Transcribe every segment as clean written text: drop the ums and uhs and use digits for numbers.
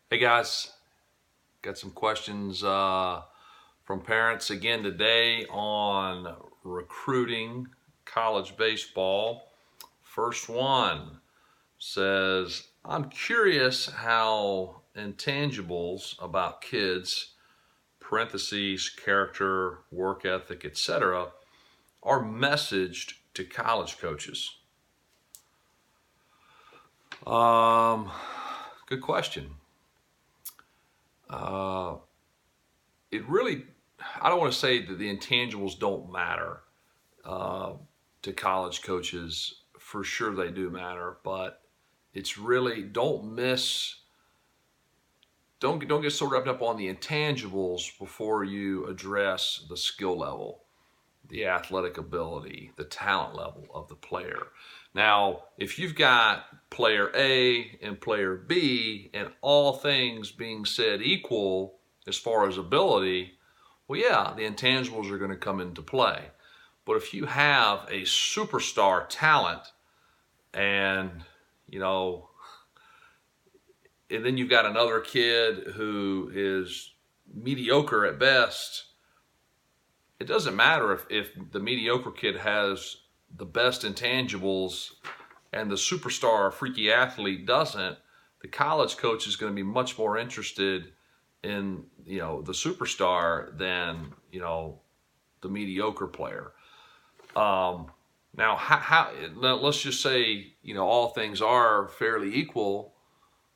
Hey guys, got some questions from parents again today on recruiting college baseball. First one says, I'm curious how intangibles about kids, parentheses, character, work ethic, etc., are messaged to college coaches. Um, Good question. Uh, it really, I don't want to say that the intangibles don't matter uh, to college coaches. For sure, they do matter, but it's really don't get so wrapped up on the intangibles before you address the skill level, the athletic ability, the talent level of the player. Now, if you've got player A and player B, and all things being said equal as far as ability, well, yeah, the intangibles are going to come into play. But if you have a superstar talent and, you know, and then you've got another kid who is mediocre at best, it doesn't matter if the mediocre kid has the best intangibles and the superstar freaky athlete doesn't. The college coach is going to be much more interested in, the superstar than, the mediocre player. Now, let's just say, all things are fairly equal.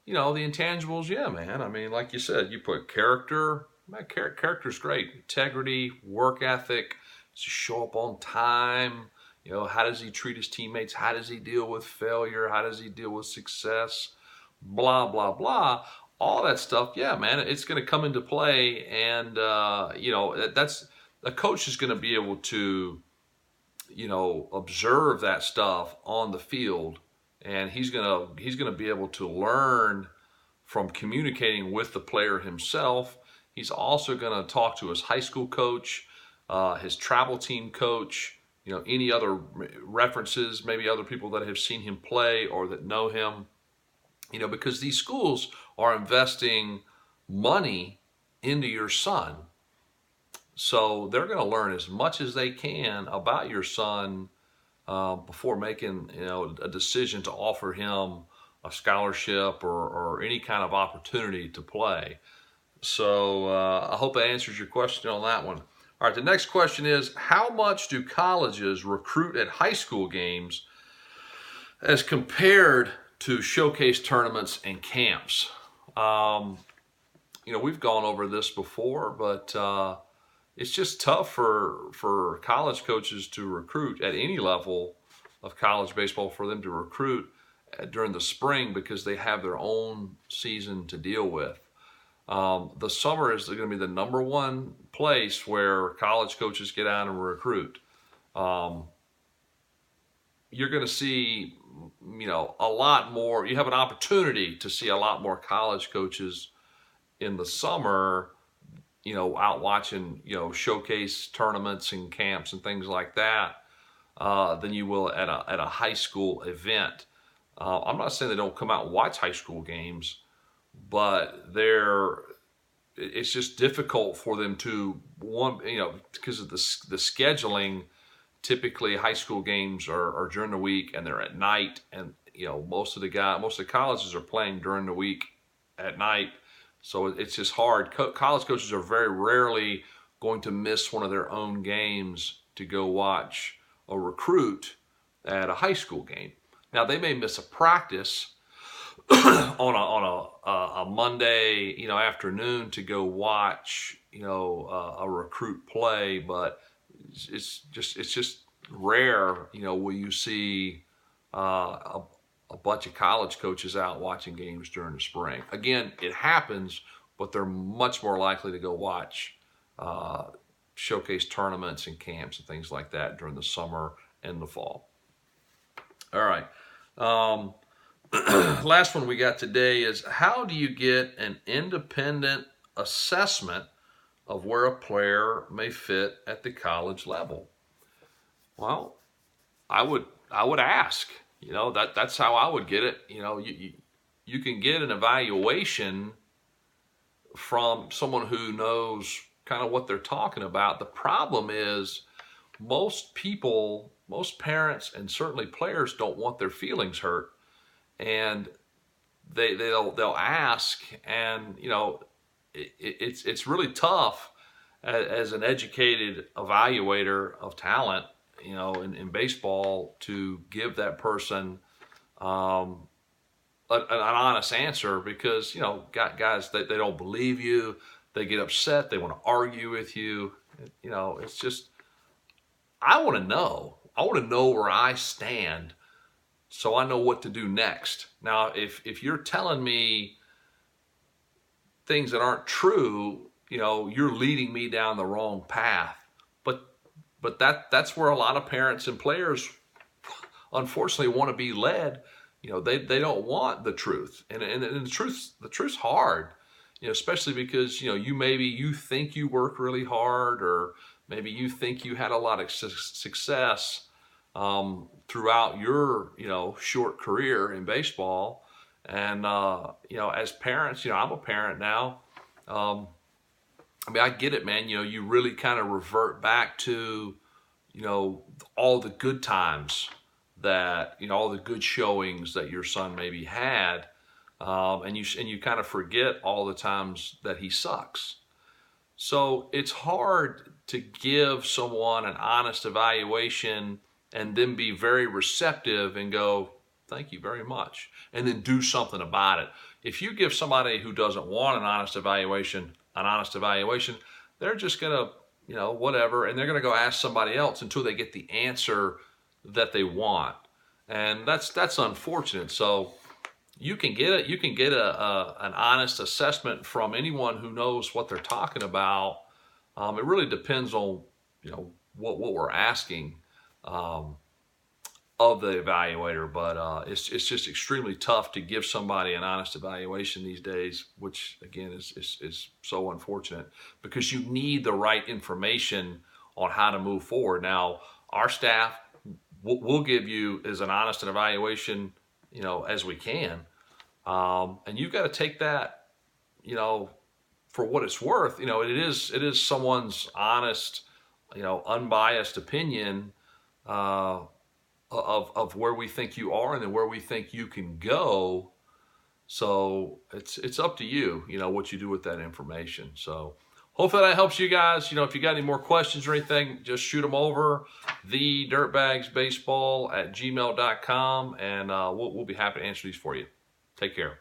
The intangibles, yeah, man. I mean, like you said, you put character. Man, character's great. Integrity, work ethic, to show up on time. How does he treat his teammates? How does he deal with failure? How does he deal with success? Blah, blah, blah. All that stuff, yeah, man, it's going to come into play. And, that's a coach is going to be able to, observe that stuff on the field, and he's gonna be able to learn from communicating with the player himself. He's also going to talk to his high school coach, his travel team coach, any other references, maybe other people that have seen him play or that know him, because these schools are investing money into your son. So they're going to learn as much as they can about your son before making a decision to offer him a scholarship or any kind of opportunity to play. So I hope that answers your question on that one. All right, the next question is, how much do colleges recruit at high school games as compared to showcase tournaments and camps? We've gone over this before, but it's just tough for college coaches to recruit at any level of college baseball, for them to recruit during the spring, because they have their own season to deal with. The summer is going to be the number one place where college coaches get out and recruit. You're going to see, a lot more. You have an opportunity to see a lot more college coaches in the summer, out watching, showcase tournaments and camps and things like that, than you will at a high school event. I'm not saying they don't come out and watch high school games, but it's just difficult for them to, because of the scheduling. Typically, high school games are during the week and they're at night, and most of the colleges are playing during the week at night. So it's just hard. College coaches are very rarely going to miss one of their own games to go watch a recruit at a high school game. Now, they may miss a practice on a Monday, afternoon, to go watch, a recruit play, but it's just rare, will you see a bunch of college coaches out watching games during the spring. Again, it happens, but they're much more likely to go watch showcase tournaments and camps and things like that during the summer and the fall. All right. Last one we got today is, how do you get an independent assessment of where a player may fit at the college level? Well, I would ask. That's how I would get it. You can get an evaluation from someone who knows kind of what they're talking about. The problem is most people, most parents, and certainly players don't want their feelings hurt, and they'll ask, and it's really tough as an educated evaluator of talent, in baseball, to give that person an honest answer, because guys, they don't believe you, they get upset, they want to argue with you. It's just, I want to know where I stand, so I know what to do next. Now, if you're telling me things that aren't true, you're leading me down the wrong path. But that's where a lot of parents and players unfortunately want to be led. They don't want the truth, and the truth's hard. Especially because you think you work really hard, or maybe you think you had a lot of success throughout your short career in baseball. And as parents, I'm a parent now. I get it, man. You really kind of revert back to all the good times, that all the good showings that your son maybe had, and you kind of forget all the times that he sucks. So it's hard to give someone an honest evaluation and then be very receptive and go, thank you very much, and then do something about it. If you give somebody who doesn't want an honest evaluation, they're just gonna, whatever, and they're gonna go ask somebody else until they get the answer that they want, and that's unfortunate. So you can get an honest assessment from anyone who knows what they're talking about. It really depends on what we're asking of the evaluator, but it's just extremely tough to give somebody an honest evaluation these days, which again is so unfortunate, because you need the right information on how to move forward. Now, our staff will give you as an honest an evaluation as we can, and you've got to take that for what it's worth. It is someone's honest, unbiased opinion of where we think you are and then where we think you can go. So it's up to you, what you do with that information. So hopefully that helps you guys. If you got any more questions or anything, just shoot them over, thedirtbagsbaseball@gmail.com, and we'll be happy to answer these for you. Take care.